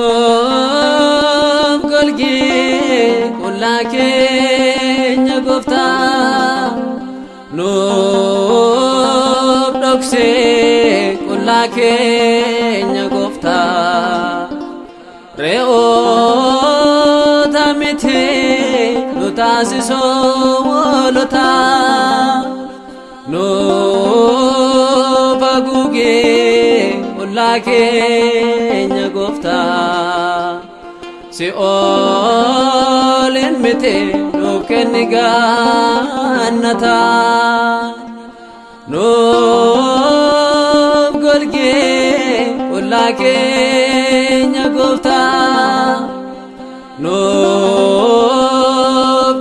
Nuuf golgee qullaa keenya gooftaa, nuuf dhoksee qullaa keenya gooftaa. Re'oota miti nu taasisoo hoolotaa, nuuf haguugee qullaa keenya gooftaa. Si'oolin miti nuuf kenni gannataa, nuuf golgee qullaa keenya gooftaa, nuuf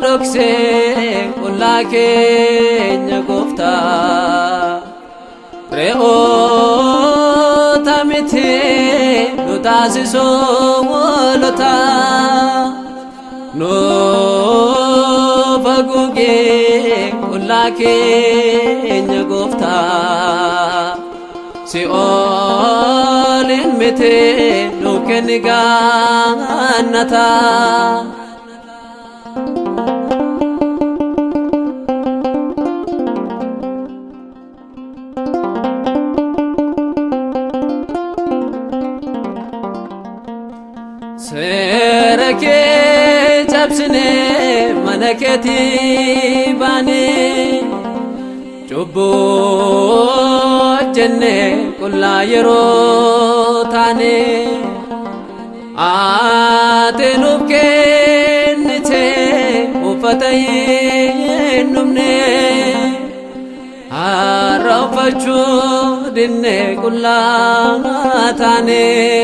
dhoksee qullaa keenya gooftaa. Re'oota miti nu taasisoo hoolotaa, nuuf haguugee qullaa keenya gooftaa. Si'oolin miti nuuf kenni gannataa. Seera kee cabsinee mana keetii baanee, cubbuu hojjennee qullaa yeroo taanee. Ati nuuf kennitee uffata hin dhumnee, har'a uffachuu dinnee qullaa taanee.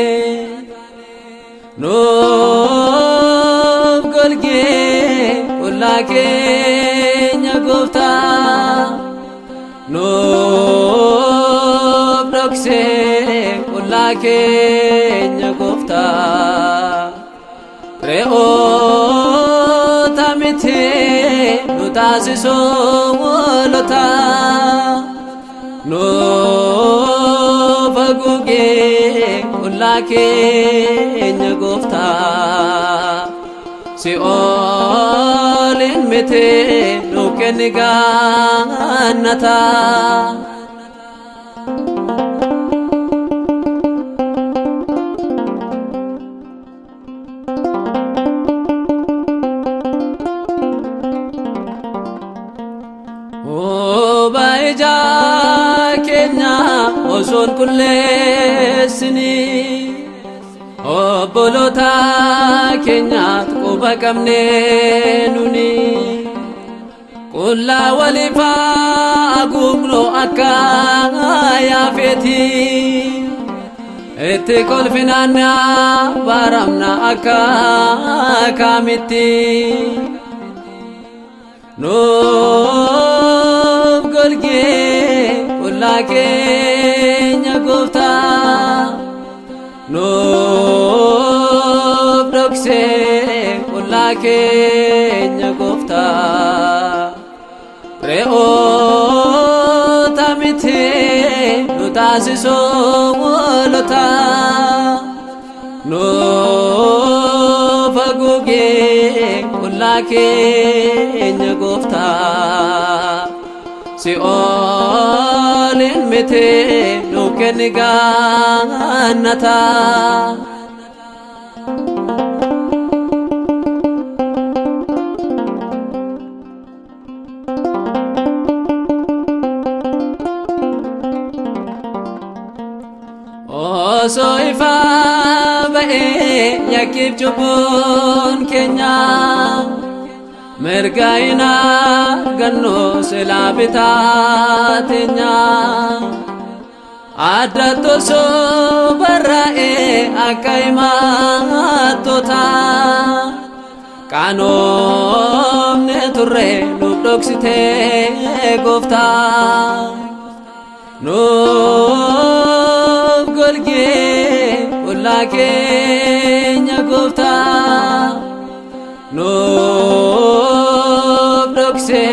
Nuuf golgee qullaa keenya gooftaa, nuuf dhoksee qullaa keenya gooftaa. Re'oota miti nu taasisoo hoolotaa, nuuf haguugee qullaa keenya gooftaa. Si'oolin miti nuuf kenni gannataa. Oba ijaa keenya osoon qulleessinii, obboloota keenyaat quba qabnee nuni. Qullaa waliif haguugnu akka yaafeetii, itti kolfinaan baramna akka kaamitti. Nuuf golgee qullaa keenya gooftaa, nuuf dhoksee qullaa keenya gooftaa. Re'oota miti nu taasisoo hoolotaa, nuuf haguugee qullaa keenya gooftaa. Si'oolin miti nuuf kenni gannataa. Osoo ifaa ba'ee yakkiif cubbuun keenya, mergaina ganno selabitatenya addato so barrae akaima tota qanomne turre nubdoksite gofta nub golge ulakenya gofta nub dokse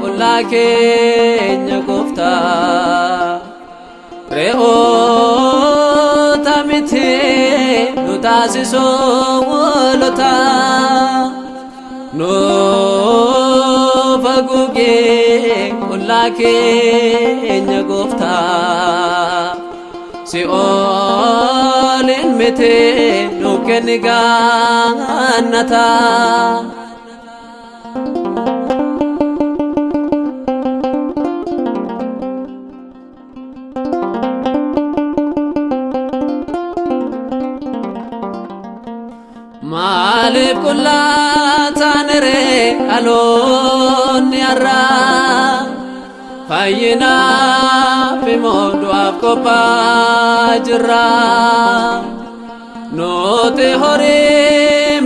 ulakenya gofta re'ota mite nutasiso wolota no faguge ulakenya gofta si olin mite nukeniga annata Malif kulla tanere alon yarra fayina fimodu afkopa jirra note hore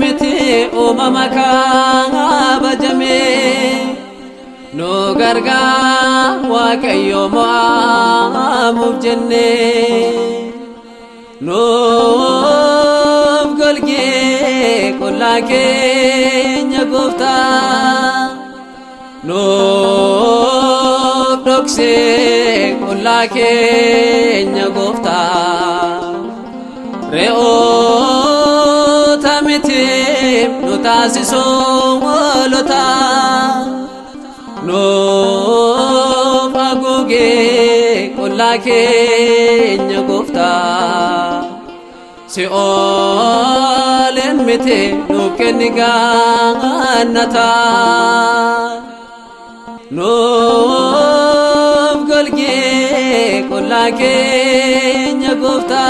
miti umamaka bajame no garga wakayo mo'amuf jenne no golge kulakenya gofta no dokse kulakenya gofta re'ota miti nutasiso wolota no faguge kulakenya gofta si olin mite nukeniga annata nuf golge kulakenya gofta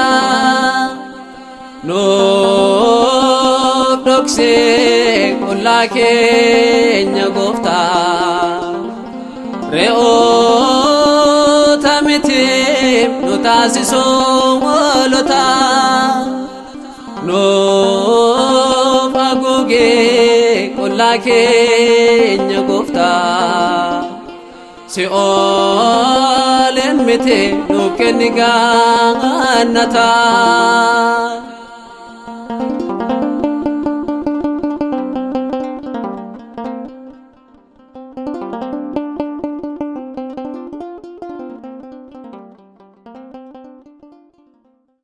nuf dokse kulakenya gofta re'ota mite nutasiso wolota no faguge kulakenya gofta si olin mite nukeniga annata